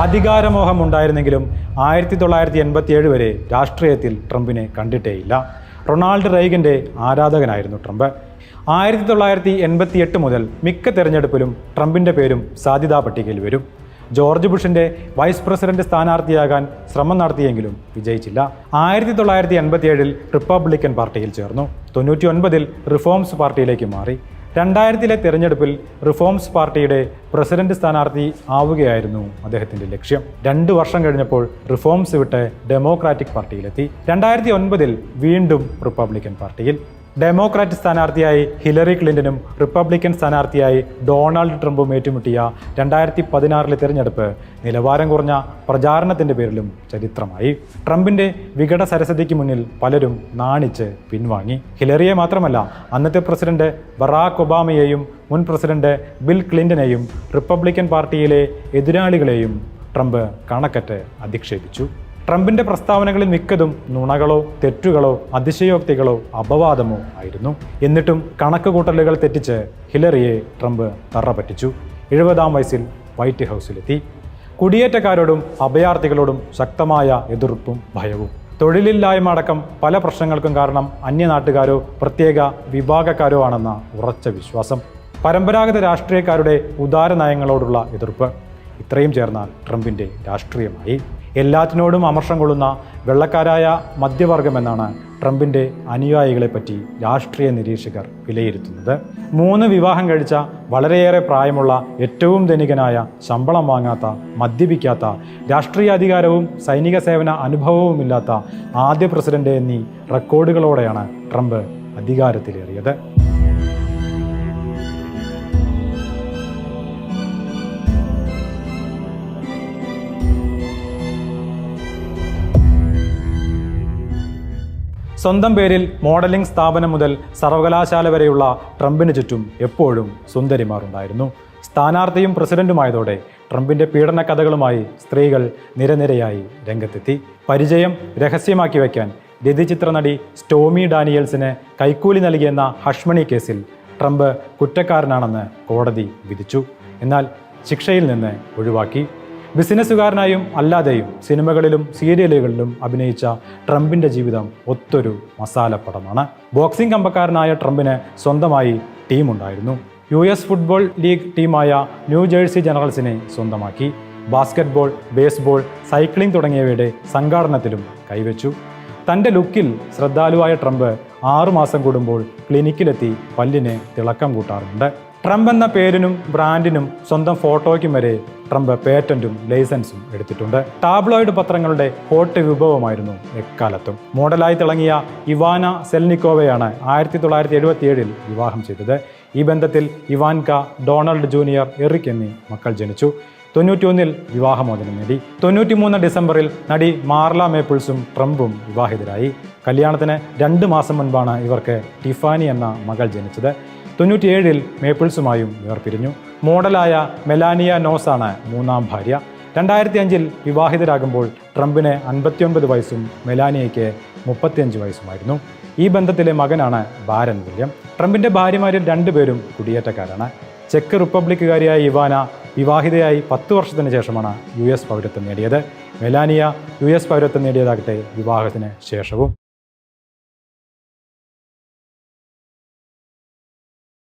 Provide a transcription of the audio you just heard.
അധികാരമോഹം ഉണ്ടായിരുന്നെങ്കിലും 1987 വരെ രാഷ്ട്രീയത്തിൽ ട്രംപിനെ കണ്ടിട്ടേയില്ല. Ronald റെയ്ഗന്റെ ആരാധകനായിരുന്നു Trump. 1988 മുതൽ മിക്ക തെരഞ്ഞെടുപ്പിലും ട്രംപിൻ്റെ പേരും സാധ്യതാ പട്ടികയിൽ വരും. ജോർജ് ബുഷിൻ്റെ വൈസ് പ്രസിഡന്റ് സ്ഥാനാർത്ഥിയാകാൻ ശ്രമം നടത്തിയെങ്കിലും വിജയിച്ചില്ല. 1987 റിപ്പബ്ലിക്കൻ പാർട്ടിയിൽ ചേർന്നു. 99 റിഫോംസ് പാർട്ടിയിലേക്ക് മാറി. 2000 തെരഞ്ഞെടുപ്പിൽ റിഫോംസ് പാർട്ടിയുടെ പ്രസിഡന്റ് സ്ഥാനാർത്ഥി ആവുകയായിരുന്നു അദ്ദേഹത്തിൻ്റെ ലക്ഷ്യം. 2 വർഷം കഴിഞ്ഞപ്പോൾ റിഫോംസ് വിട്ട് ഡെമോക്രാറ്റിക് പാർട്ടിയിലെത്തി. 2009 വീണ്ടും റിപ്പബ്ലിക്കൻ പാർട്ടിയിൽ. ഡെമോക്രാറ്റ് സ്ഥാനാർത്ഥിയായി ഹിലറി ക്ലിന്റനും റിപ്പബ്ലിക്കൻ സ്ഥാനാർത്ഥിയായി ഡൊണാൾഡ് ട്രംപും ഏറ്റുമുട്ടിയ 2016 തെരഞ്ഞെടുപ്പ് നിലവാരം കുറഞ്ഞ പ്രചാരണത്തിൻ്റെ പേരിലും ചരിത്രമായി. ട്രംപിൻ്റെ വികട സരസ്വതിക്ക് മുന്നിൽ പലരും നാണിച്ച് പിൻവാങ്ങി. ഹിലറിയെ മാത്രമല്ല, അന്നത്തെ പ്രസിഡന്റ് ബറാക് ഒബാമയെയും മുൻ പ്രസിഡന്റ് ബിൽ ക്ലിന്റനെയും റിപ്പബ്ലിക്കൻ പാർട്ടിയിലെ എതിരാളികളെയും ട്രംപ് കണക്കറ്റ് അധിക്ഷേപിച്ചു. ട്രംപിൻ്റെ പ്രസ്താവനകളിൽ മിക്കതും നുണകളോ തെറ്റുകളോ അതിശയോക്തികളോ അപവാദമോ ആയിരുന്നു. എന്നിട്ടും കണക്കുകൂട്ടലുകൾ തെറ്റിച്ച് ഹിലറിയെ ട്രംപ് തറ പറ്റിച്ചു. 70-ാം വയസ്സിൽ വൈറ്റ് ഹൗസിലെത്തി. കുടിയേറ്റക്കാരോടും അഭയാർത്ഥികളോടും ശക്തമായ എതിർപ്പും ഭയവും. തൊഴിലില്ലായ്മ അടക്കം പല പ്രശ്നങ്ങൾക്കും കാരണം അന്യനാട്ടുകാരോ പ്രത്യേക വിഭാഗക്കാരോ ആണെന്ന ഉറച്ച വിശ്വാസം. പരമ്പരാഗത രാഷ്ട്രീയക്കാരുടെ ഉദാര നയങ്ങളോടുള്ള എതിർപ്പ്. ഇത്രയും ചേർന്നാൽ ട്രംപിൻ്റെ രാഷ്ട്രീയമായി. എല്ലാറ്റിനോടും അമർഷം കൊള്ളുന്ന വെള്ളക്കാരായ മധ്യവർഗമെന്നാണ് ട്രംപിൻ്റെ അനുയായികളെപ്പറ്റി രാഷ്ട്രീയ നിരീക്ഷകർ വിലയിരുത്തുന്നത്. 3 വിവാഹം കഴിച്ച വളരെയേറെ പ്രായമുള്ള ഏറ്റവും ധനികനായ, ശമ്പളം വാങ്ങാത്ത, മദ്യപിക്കാത്ത, രാഷ്ട്രീയ അധികാരവും സൈനിക സേവന അനുഭവവുമില്ലാത്ത ആദ്യ പ്രസിഡന്റ് എന്നീ റെക്കോർഡുകളോടെയാണ് ട്രംപ് അധികാരത്തിലേറിയത്. സ്വന്തം പേരിൽ മോഡലിംഗ് സ്ഥാപനം മുതൽ സർവകലാശാല വരെയുള്ള ട്രംപിന് ചുറ്റും എപ്പോഴും സുന്ദരിമാരുണ്ടായിരുന്നു. സ്ഥാനാർത്ഥിയും പ്രസിഡന്റുമായതോടെ ട്രംപിൻ്റെ പീഡന കഥകളുമായി സ്ത്രീകൾ നിരനിരയായി രംഗത്തെത്തി. പരിചയം രഹസ്യമാക്കി വയ്ക്കാൻ രതിചിത്ര നടി സ്റ്റോമി ഡാനിയൽസിന് കൈക്കൂലി നൽകിയെന്ന ഹഷ്മണി കേസിൽ ട്രംപ് കുറ്റക്കാരനാണെന്ന് കോടതി വിധിച്ചു. എന്നാൽ ശിക്ഷയിൽ നിന്ന് ഒഴിവാക്കി. ബിസിനസ്സുകാരനായും അല്ലാതെയും സിനിമകളിലും സീരിയലുകളിലും അഭിനയിച്ച ട്രംപിൻ്റെ ജീവിതം ഒത്തൊരു മസാലപ്പടമാണ്. ബോക്സിംഗ് കമ്പക്കാരനായ ട്രംപിന് സ്വന്തമായി ടീമുണ്ടായിരുന്നു. US ഫുട്ബോൾ ലീഗ് ടീമായ ന്യൂജേഴ്സി ജനറൽസിനെ സ്വന്തമാക്കി. ബാസ്കറ്റ്ബോൾ, ബേസ്ബോൾ, സൈക്ലിംഗ് തുടങ്ങിയവയുടെ സംഘാടനത്തിലും കൈവച്ചു. തൻ്റെ ലുക്കിൽ ശ്രദ്ധാലുവായ ട്രംപ് 6 മാസം കൂടുമ്പോൾ ക്ലിനിക്കിലെത്തി പല്ലിന് തിളക്കം കൂട്ടാറുണ്ട്. ട്രംപ് എന്ന പേരിനും ബ്രാൻഡിനും സ്വന്തം ഫോട്ടോയ്ക്കും വരെ ട്രംപ് പേറ്റന്റും ലൈസൻസും എടുത്തിട്ടുണ്ട്. ടാബ്ലോയിഡ് പത്രങ്ങളുടെ ഹോട്ട് വിഭവമായിരുന്നു എക്കാലത്തും. മോഡലായി തിളങ്ങിയ ഇവാന സെൽനിക്കോവയാണ് 1977 വിവാഹം ചെയ്തത്. ഈ ബന്ധത്തിൽ ഇവാൻക, ഡൊണാൾഡ് ജൂനിയർ, എറിക് എന്നീ മക്കൾ ജനിച്ചു. 91 വിവാഹമോചനം നേടി. 93 ഡിസംബറിൽ നടി മാർല മേപ്പിൾസും ട്രംപും വിവാഹിതരായി. കല്യാണത്തിന് 2 മാസം മുൻപാണ് ഇവർക്ക് ടിഫാനി എന്ന മകൾ ജനിച്ചത്. 97 മേപ്പിൾസുമായും വേർപിരിഞ്ഞു. മോഡലായ മെലാനിയ നോസാണ് 3ാം ഭാര്യ. 2005 വിവാഹിതരാകുമ്പോൾ ട്രംപിന് 59 വയസ്സും മെലാനിയയ്ക്ക് 35 വയസ്സുമായിരുന്നു. ഈ ബന്ധത്തിലെ മകനാണ് ബാരൻ വില്യം. ട്രംപിൻ്റെ ഭാര്യമാരിൽ 2 പേരും കുടിയേറ്റക്കാരാണ്. ചെക്ക് റിപ്പബ്ലിക്കുകാരിയായ ഇവാന വിവാഹിതയായി 10 വർഷത്തിന് ശേഷമാണ് US പൗരത്വം നേടിയത്. മെലാനിയ US പൗരത്വം നേടിയതാകട്ടെ വിവാഹത്തിന് ശേഷവും.